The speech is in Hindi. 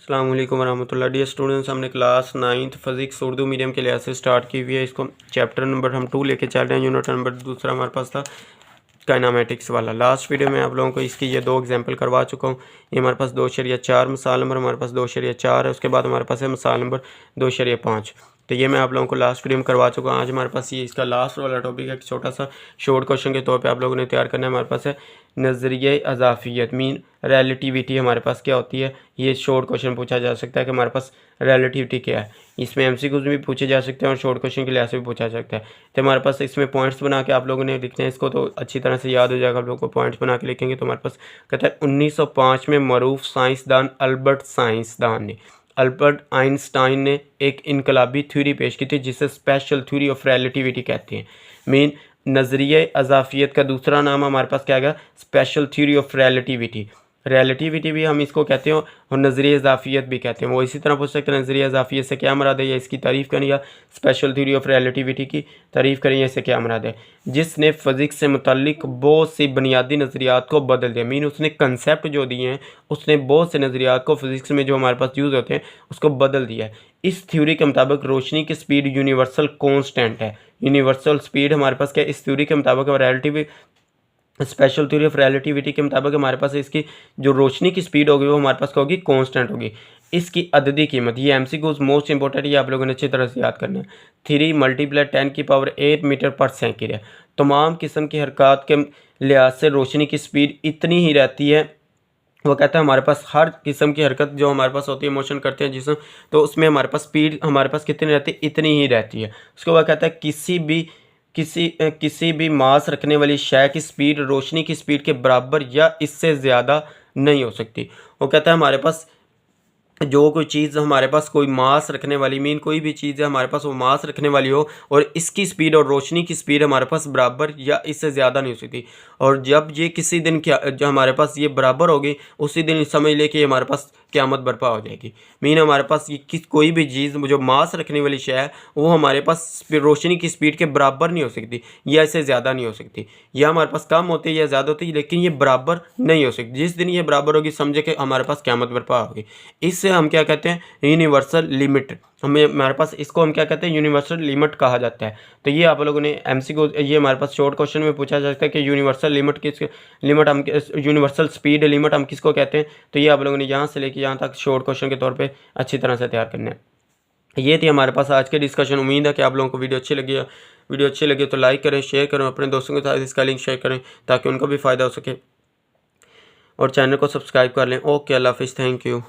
अस्सलाम वालेकुम वरहमतुल्लाह। डियर स्टूडेंट्स, हमने class 9th physics Urdu medium के लिहाज से स्टार्ट की हुई है। इसको चैप्टर नंबर हम 2 लेके चल रहे हैं। यूनिट नंबर दूसरा हमारे पास था काइनामेटिक्स वाला। लास्ट वीडियो में आप लोगों को इसकी ये 2 एग्जांपल करवा चुका हूँ। ये हमारे पास 2.4 मिसाल नंबर हमारे पास 2.4 है। उसके बाद हमारे पास है मिसाल नंबर 2.5। तो ये मैं आप लोगों को लास्ट वीडियो में करवा चुका हूँ। आज हमारे पास ये इसका लास्ट वाला टॉपिक है। छोटा सा शॉर्ट क्वेश्चन के तौर पे आप लोगों ने तैयार करना है। हमारे पास है नज़रिए अज़ाफ़ियत मीन रिलेटिविटी हमारे पास क्या होती है। ये शॉर्ट क्वेश्चन पूछा जा सकता है कि हमारे पास रिलेटिविटी क्या है। इसमें एमसीक्यूज़ भी पूछे जा सकते हैं और शॉर्ट क्वेश्चन के लिहाज से भी पूछा जा सकता है। तो हमारे पास इसमें पॉइंट्स बना के आप लोगों ने लिखने हैं। इसको तो अच्छी तरह से याद हो जाएगा। आप लोगों को पॉइंट्स बना के लिखेंगे तो हमारे पास कहता है 1905 में मरूफ साइंसदान अल्बर्ट आइंस्टाइन ने एक इनकलाबी थ्योरी पेश की थी जिसे स्पेशल थ्योरी ऑफ रिलेटिविटी कहते हैं। मीन नज़रिए अज़ाफ़ियत का दूसरा नाम हमारे पास क्या आएगा, स्पेशल थ्योरी ऑफ रिलेटिविटी भी हम इसको कहते हैं और नज़रिए अज़ाफ़ियत भी कहते हैं। वो इसी तरह पूछ सकते हैं नज़रिए अज़ाफ़ियत से क्या मुराद है, या इसकी तारीफ़ करें या स्पेशल थ्योरी ऑफ रिलेटिविटी की तारीफ़ करें, या इससे क्या मुराद है। जिसने फ़िज़िक्स से मुतल्लिक बहुत सी बुनियादी नज़रियात को बदल दिया। मीन उसने कंसेप्ट जो दिए हैं, उसने बहुत से नज़रियात को फ़िज़िक्स में जो हमारे पास यूज़ होते हैं उसको बदल दिया है। इस थ्योरी के मुताबिक रोशनी की स्पीड यूनिवर्सल कांस्टेंट है। यूनिवर्सल स्पीड हमारे पास क्या, इस थ्योरी के मुताबिक स्पेशल थ्योरी ऑफ रिलेटिविटी के मुताबिक हमारे पास इसकी जो रोशनी की स्पीड होगी वो हमारे पास क्या होगी, कांस्टेंट होगी। इसकी अददी कीमत, ये एमसीक्यूज मोस्ट इंपॉर्टेंट, ये आप लोगों ने अच्छी तरह से याद करना है। 3 × 10⁸ मीटर पर सेकंड है। तमाम किस्म की हरकत के लिहाज से रोशनी की स्पीड इतनी ही रहती है। वो कहता है हमारे पास हर किस्म की हरकत जो हमारे पास होती है, मोशन करते हैं जिसम, तो उसमें हमारे पास स्पीड हमारे पास कितनी रहती है, इतनी ही रहती है। उसके बाद कहता है किसी भी मास रखने वाली शय की स्पीड रोशनी की स्पीड के बराबर या इससे ज़्यादा नहीं हो सकती। वो कहता है हमारे पास जो कोई चीज़ हमारे पास कोई मास रखने वाली, मीन कोई भी चीज़ है हमारे पास वो मास रखने वाली हो और इसकी स्पीड और रोशनी की स्पीड हमारे पास बराबर या इससे ज़्यादा नहीं हो सकती। और जब ये किसी दिन क्या जो हमारे पास ये बराबर होगी, उसी दिन समझ ले कि हमारे पास क़यामत बर्पा हो जाएगी। मीन हमारे पास ये कोई भी चीज़ जो मास रखने वाली शय है वो हमारे पास रोशनी की स्पीड के बराबर नहीं हो सकती या इससे ज़्यादा नहीं हो सकती। या हमारे पास कम होती है या ज़्यादा होती है, लेकिन ये बराबर नहीं हो सकती। जिस दिन ये बराबर होगी समझे कि हमारे पास क़यामत बर्पा होगी। इससे हम क्या कहते हैं, यूनिवर्सल लिमिट। हमारे पास इसको हम क्या कहते हैं, यूनिवर्सल लिमिट कहा जाता है। तो ये आप लोगों ने एमसीक्यू, ये हमारे पास शॉर्ट क्वेश्चन में पूछा जा सकता है कि यूनिवर्सल यूनिवर्सल स्पीड लिमिट हम किसको कहते हैं। तो ये आप लोगों ने यहाँ से लेकर यहाँ तक शॉर्ट क्वेश्चन के तौर पे अच्छी तरह से तैयार करना है। ये थी हमारे पास आज के डिस्कशन। उम्मीद है कि आप लोगों को वीडियो अच्छी लगी तो लाइक करें, शेयर करें, अपने दोस्तों के साथ इसका लिंक शेयर करें ताकि उनको भी फ़ायदा हो सके, और चैनल को सब्सक्राइब कर लें। ओके, अल्लाह हाफिज़, थैंक यू।